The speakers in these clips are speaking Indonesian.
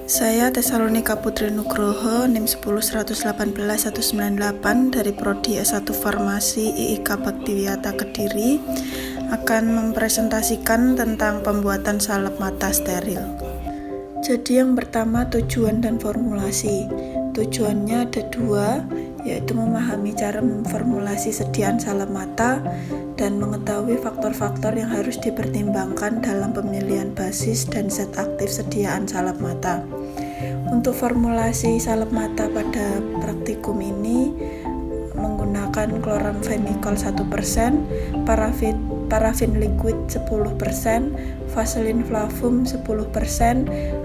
Saya Tesalonika Putri Nugroho, NIM 101819198 dari Prodi S1 Farmasi IIK Bhaktiwiyata Kediri akan mempresentasikan tentang pembuatan salep mata steril. Jadi yang pertama tujuan dan formulasi. Tujuannya ada dua, yaitu memahami cara memformulasi sediaan salep mata dan mengetahui faktor-faktor yang harus dipertimbangkan dalam pemilihan basis dan zat aktif sediaan salep mata. Untuk formulasi salep mata pada praktikum ini menggunakan chloramphenicol 1%, parafin liquid 10%, vaselin flavum 10%,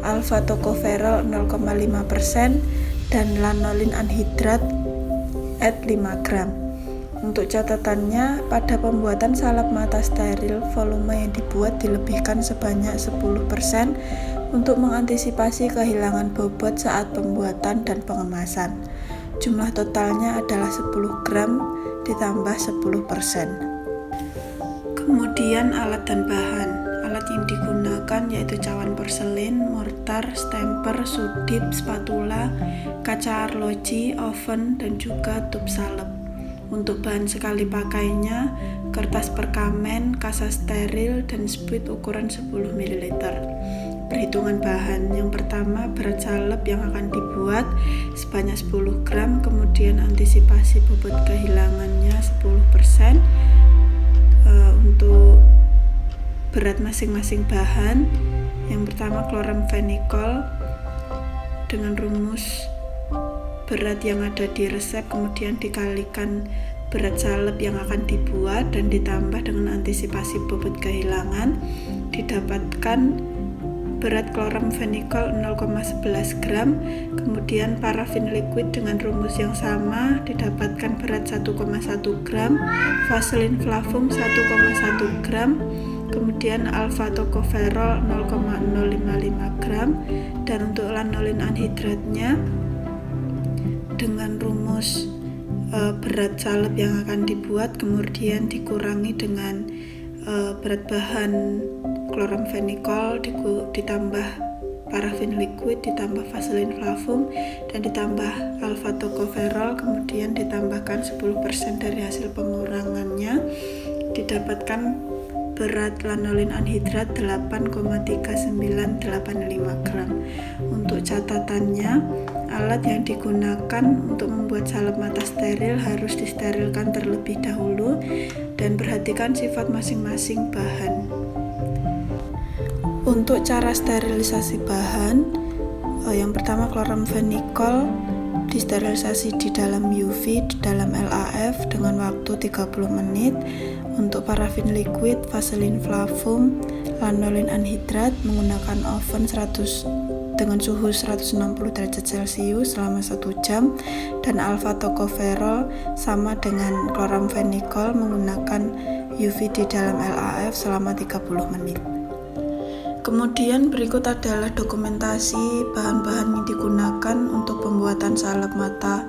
alpha tocopherol 0,5%, dan lanolin anhidrat at 5 gram. Untuk catatannya, pada pembuatan salep mata steril, volume yang dibuat dilebihkan sebanyak 10% untuk mengantisipasi kehilangan bobot saat pembuatan dan pengemasan. Jumlah totalnya adalah 10 gram ditambah 10%. Kemudian alat dan bahan. Alat yang digunakan yaitu cawan porselin, mortar, stemper, sudip, spatula, kaca arloji, oven, dan juga tub salep. Untuk bahan sekali pakainya, kertas perkamen, kasa steril, dan spuit ukuran 10 ml. Perhitungan bahan. Yang pertama, berat salep yang akan dibuat sebanyak 10 gram, kemudian antisipasi bobot kehilangannya 10%. Untuk berat masing-masing bahan, yang pertama chloramphenicol dengan rumus berat yang ada di resep kemudian dikalikan berat salep yang akan dibuat dan ditambah dengan antisipasi bobot kehilangan, didapatkan berat chloramphenicol 0,11 gram, kemudian parafin liquid dengan rumus yang sama didapatkan berat 1,1 gram, vaselin flavum 1,1 gram, kemudian alpha tocopherol 0,055 gram, dan untuk lanolin anhidratnya dengan rumus berat salep yang akan dibuat kemudian dikurangi dengan berat bahan chloramphenicol ditambah parafin liquid ditambah vaselin flavum dan ditambah alpha tocopherol, kemudian ditambahkan 10% dari hasil pengurangannya, didapatkan berat lanolin anhidrat 8,3985 gram. Untuk catatannya, alat yang digunakan untuk membuat salep mata steril harus disterilkan terlebih dahulu dan perhatikan sifat masing-masing bahan. Untuk cara sterilisasi bahan, yang pertama chloramphenicol disterilisasi di dalam UV di dalam LAF dengan waktu 30 menit. Untuk parafin liquid, vaselin flavum, lanolin anhidrat menggunakan oven dengan suhu 160 derajat Celcius selama 1 jam, dan alpha tocopherol sama dengan chloramphenicol menggunakan UV di dalam LAF selama 30 menit. Kemudian berikut adalah dokumentasi bahan-bahan yang digunakan untuk pembuatan salep mata,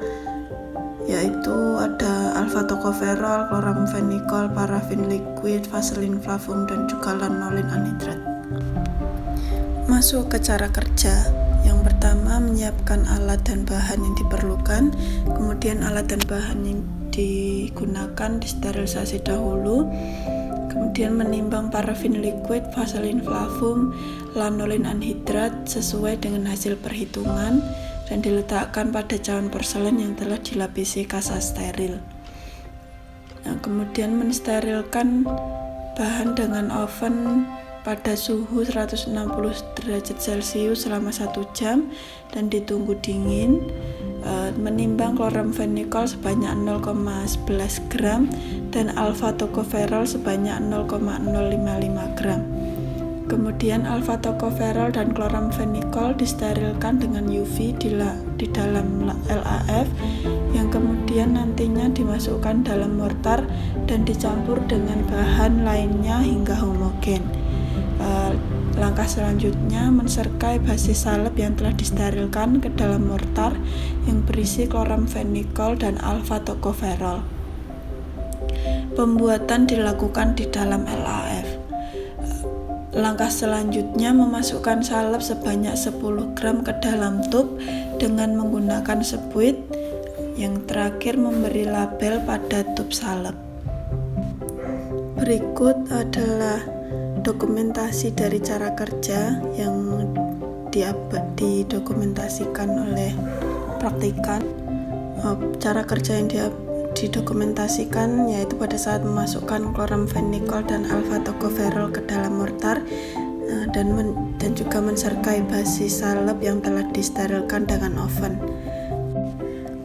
yaitu ada alpha tocopherol, chloramphenicol, parafin liquid, vaselin flavum, dan juga lanolin anhidrat. Masuk ke cara kerja. Yang pertama, menyiapkan alat dan bahan yang diperlukan, kemudian alat dan bahan yang digunakan disterilisasi dahulu, kemudian menimbang parafin liquid, vaselin flavum, lanolin anhidrat sesuai dengan hasil perhitungan dan diletakkan pada cawan porselin yang telah dilapisi kasa steril. Kemudian mensterilkan bahan dengan oven pada suhu 160 derajat Celcius selama 1 jam dan ditunggu dingin. Menimbang chloramphenicol sebanyak 0,11 gram dan alpha tocopherol sebanyak 0,055 gram. Kemudian alpha tocopherol dan chloramphenicol disterilkan dengan UV di dalam LAF yang kemudian nantinya dimasukkan dalam mortar dan dicampur dengan bahan lainnya hingga homogen. Langkah selanjutnya menserkai basis salep yang telah disterilkan ke dalam mortar yang berisi chloramphenicol dan alpha tocopherol. Pembuatan dilakukan di dalam LAF. Langkah selanjutnya memasukkan salep sebanyak 10 gram ke dalam tub dengan menggunakan spuit. Yang terakhir memberi label pada tub salep. Berikut adalah dokumentasi dari cara kerja yang didokumentasikan oleh praktikan. Cara kerja yang didokumentasikan yaitu pada saat memasukkan chloramphenicol dan alpha-tocopherol ke dalam mortar dan juga menserkai basis salep yang telah disterilkan dengan oven.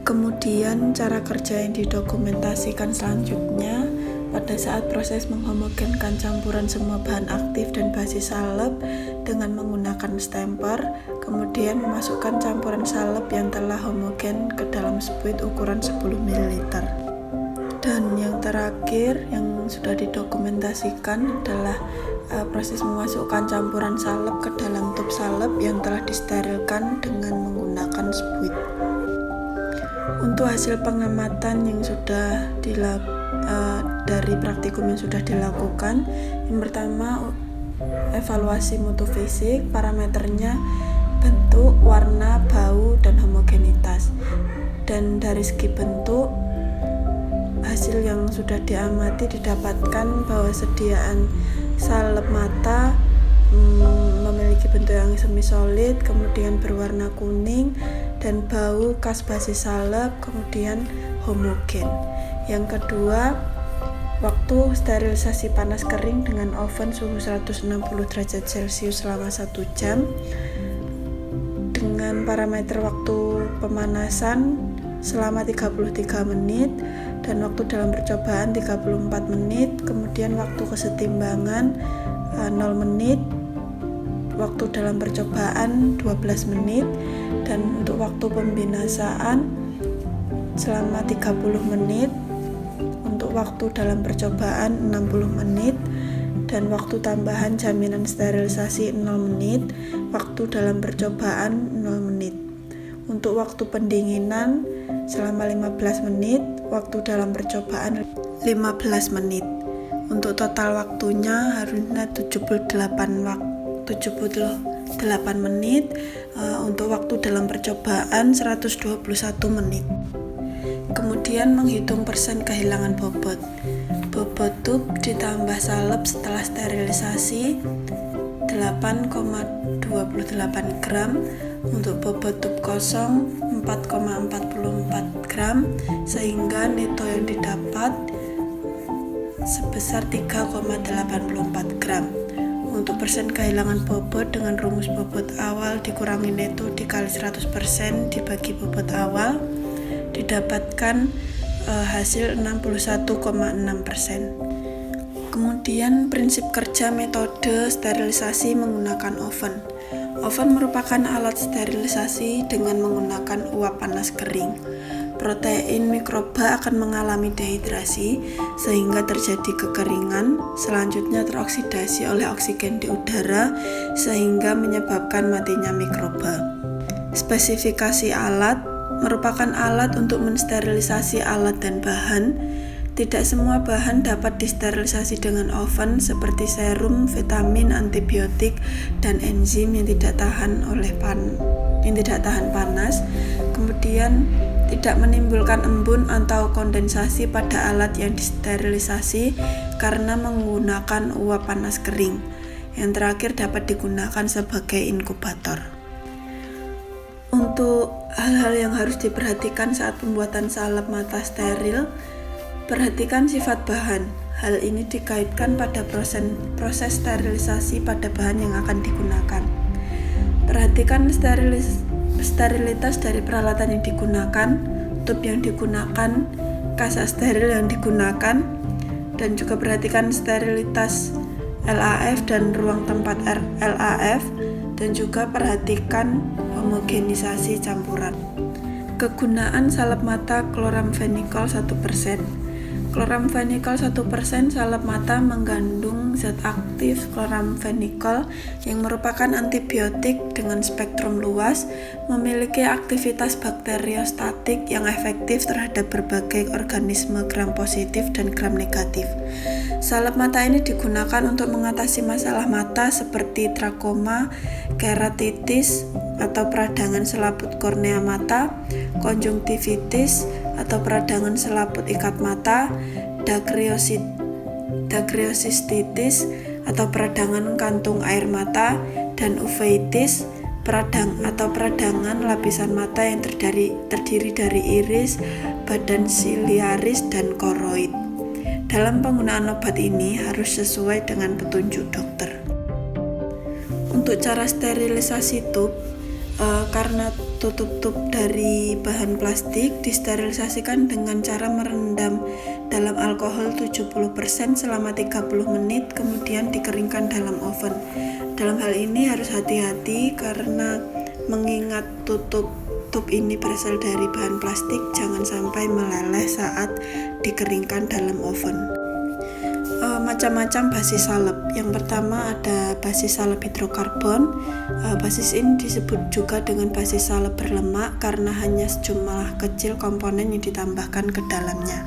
Kemudian cara kerja yang didokumentasikan selanjutnya pada saat proses menghomogenkan campuran semua bahan aktif dan basis salep dengan menggunakan stemper, kemudian memasukkan campuran salep yang telah homogen ke dalam spuit ukuran 10 ml. Dan yang terakhir yang sudah didokumentasikan adalah proses memasukkan campuran salep ke dalam tub salep yang telah disterilkan dengan menggunakan spuit. Untuk hasil pengamatan yang sudah dari praktikum yang sudah dilakukan, yang pertama evaluasi mutu fisik, parameternya bentuk, warna, bau, dan homogenitas. Dan dari segi bentuk, hasil yang sudah diamati didapatkan bahwa sediaan salep mata memiliki bentuk yang semi solid, kemudian berwarna kuning, dan bau khas basis salep, kemudian homogen. Yang kedua, waktu sterilisasi panas kering dengan oven suhu 160 derajat Celcius selama 1 jam dengan parameter waktu pemanasan selama 33 menit dan waktu dalam percobaan 34 menit, kemudian waktu kesetimbangan 0 menit, waktu dalam percobaan 12 menit, dan untuk waktu pembinasaan selama 30 menit, untuk waktu dalam percobaan 60 menit, dan waktu tambahan jaminan sterilisasi 0 menit, waktu dalam percobaan 0 menit. Untuk waktu pendinginan selama 15 menit, waktu dalam percobaan 15 menit. Untuk total waktunya harusnya 78 menit, untuk waktu dalam percobaan 121 menit. Kemudian menghitung persen kehilangan bobot. Bobot tub ditambah salep setelah sterilisasi 8,28 gram, untuk bobot tub kosong 4,44 gram, sehingga neto yang didapat sebesar 3,84 gram. Untuk persen kehilangan bobot dengan rumus bobot awal dikurangi neto dikali 100% dibagi bobot awal, didapatkan hasil 61,6%. Kemudian prinsip kerja metode sterilisasi menggunakan oven. Oven merupakan alat sterilisasi dengan menggunakan uap panas kering. Protein mikroba akan mengalami dehidrasi sehingga terjadi kekeringan, selanjutnya teroksidasi oleh oksigen di udara sehingga menyebabkan matinya mikroba. Spesifikasi alat merupakan alat untuk mensterilisasi alat dan bahan. Tidak semua bahan dapat disterilisasi dengan oven seperti serum, vitamin, antibiotik, dan enzim yang tidak tahan panas. Kemudian tidak menimbulkan embun atau kondensasi pada alat yang disterilisasi karena menggunakan uap panas kering. Yang terakhir dapat digunakan sebagai inkubator. Untuk hal-hal yang harus diperhatikan saat pembuatan salep mata steril, perhatikan sifat bahan. Hal ini dikaitkan pada proses sterilisasi pada bahan yang akan digunakan. Perhatikan sterilitas dari peralatan yang digunakan, tub yang digunakan, kasa steril yang digunakan, dan juga perhatikan sterilitas LAF dan ruang tempat LAF, dan juga perhatikan homogenisasi campuran. Kegunaan salep mata chloramphenicol 1%. Chloramphenicol 1%. Salep mata mengandung zat aktif chloramphenicol yang merupakan antibiotik dengan spektrum luas, memiliki aktivitas bakteriostatik yang efektif terhadap berbagai organisme gram positif dan gram negatif. Salep mata ini digunakan untuk mengatasi masalah mata seperti trakoma, keratitis atau peradangan selaput kornea mata, konjungtivitis atau peradangan selaput ikat mata, dacryocystitis atau peradangan kantung air mata, dan uveitis, peradangan lapisan mata yang terdiri dari iris, badan siliaris, dan koroid. Dalam penggunaan obat ini harus sesuai dengan petunjuk dokter. Untuk cara sterilisasi tub, karena tutup dari bahan plastik disterilisasikan dengan cara merendam dalam alkohol 70% selama 30 menit, kemudian dikeringkan dalam oven. Dalam hal ini harus hati-hati karena mengingat tutup tub ini berasal dari bahan plastik, jangan sampai meleleh saat dikeringkan dalam oven. Macam-macam basis salep. Yang pertama ada basis salep hidrokarbon. Basis ini disebut juga dengan basis salep berlemak karena hanya sejumlah kecil komponen yang ditambahkan ke dalamnya.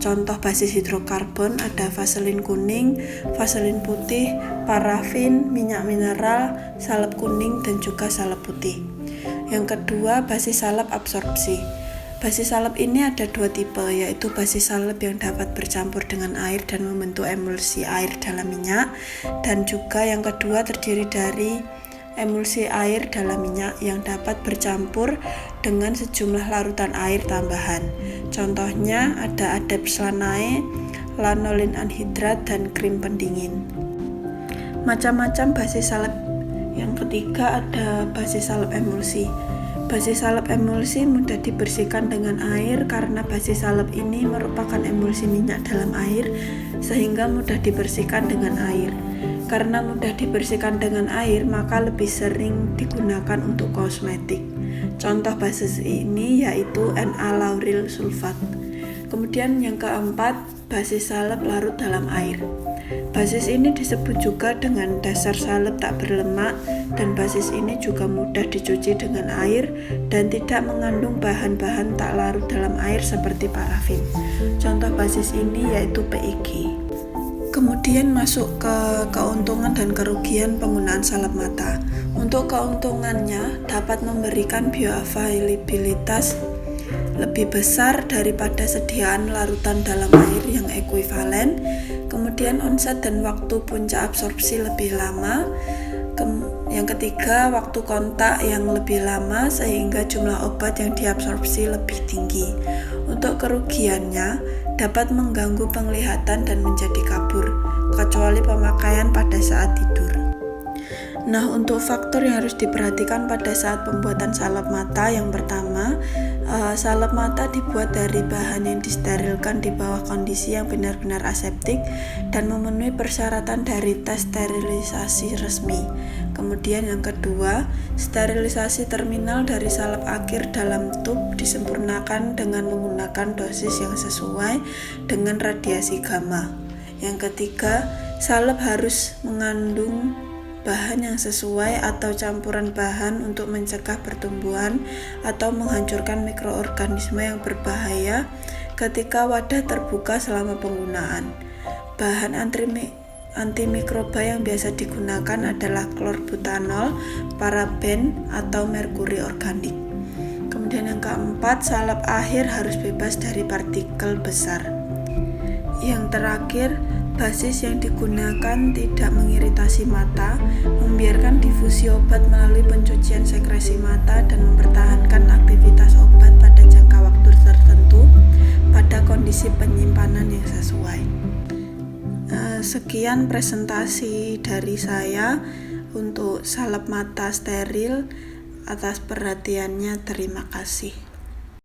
Contoh basis hidrokarbon ada vaselin kuning, vaselin putih, parafin, minyak mineral, salep kuning, dan juga salep putih. Yang kedua, basis salep absorpsi. Basis salep ini ada dua tipe, yaitu basis salep yang dapat bercampur dengan air dan membentuk emulsi air dalam minyak, dan juga yang kedua terdiri dari emulsi air dalam minyak yang dapat bercampur dengan sejumlah larutan air tambahan. Contohnya ada adepslanae, lanolin anhidrat, dan krim pendingin. Macam-macam basis salep. Yang ketiga ada basis salep emulsi. Basis salep emulsi mudah dibersihkan dengan air karena basis salep ini merupakan emulsi minyak dalam air, sehingga mudah dibersihkan dengan air. Karena mudah dibersihkan dengan air, maka lebih sering digunakan untuk kosmetik. Contoh basis ini yaitu Na-lauryl sulfat. Kemudian yang keempat, basis salep larut dalam air. Basis ini disebut juga dengan dasar salep tak berlemak, dan basis ini juga mudah dicuci dengan air dan tidak mengandung bahan-bahan tak larut dalam air seperti parafin. Contoh basis ini yaitu PIG. Kemudian masuk ke keuntungan dan kerugian penggunaan salep mata. Untuk keuntungannya dapat memberikan bioavailabilitas lebih besar daripada sediaan larutan dalam air yang ekuivalen. Kemudian onset dan waktu puncak absorpsi lebih lama. Yang ketiga, waktu kontak yang lebih lama sehingga jumlah obat yang diabsorpsi lebih tinggi. Untuk kerugiannya, dapat mengganggu penglihatan dan menjadi kabur, kecuali pemakaian pada saat tidur. Nah, untuk faktor yang harus diperhatikan pada saat pembuatan salep mata, yang pertama, salep mata dibuat dari bahan yang disterilkan di bawah kondisi yang benar-benar aseptik dan memenuhi persyaratan dari tes sterilisasi resmi. Kemudian yang kedua, sterilisasi terminal dari salep akhir dalam tub disempurnakan dengan menggunakan dosis yang sesuai dengan radiasi gamma. Yang ketiga, salep harus mengandung bahan yang sesuai atau campuran bahan untuk mencegah pertumbuhan atau menghancurkan mikroorganisme yang berbahaya ketika wadah terbuka selama penggunaan. Bahan antimikroba yang biasa digunakan adalah klorbutanol, paraben, atau merkuri organik. Kemudian yang keempat, salep akhir harus bebas dari partikel besar. Yang terakhir, basis yang digunakan tidak mengiritasi mata, membiarkan difusi obat melalui pencucian sekresi mata, dan mempertahankan aktivitas obat pada jangka waktu tertentu pada kondisi penyimpanan yang sesuai. Sekian presentasi dari saya untuk salep mata steril. Atas perhatiannya, terima kasih.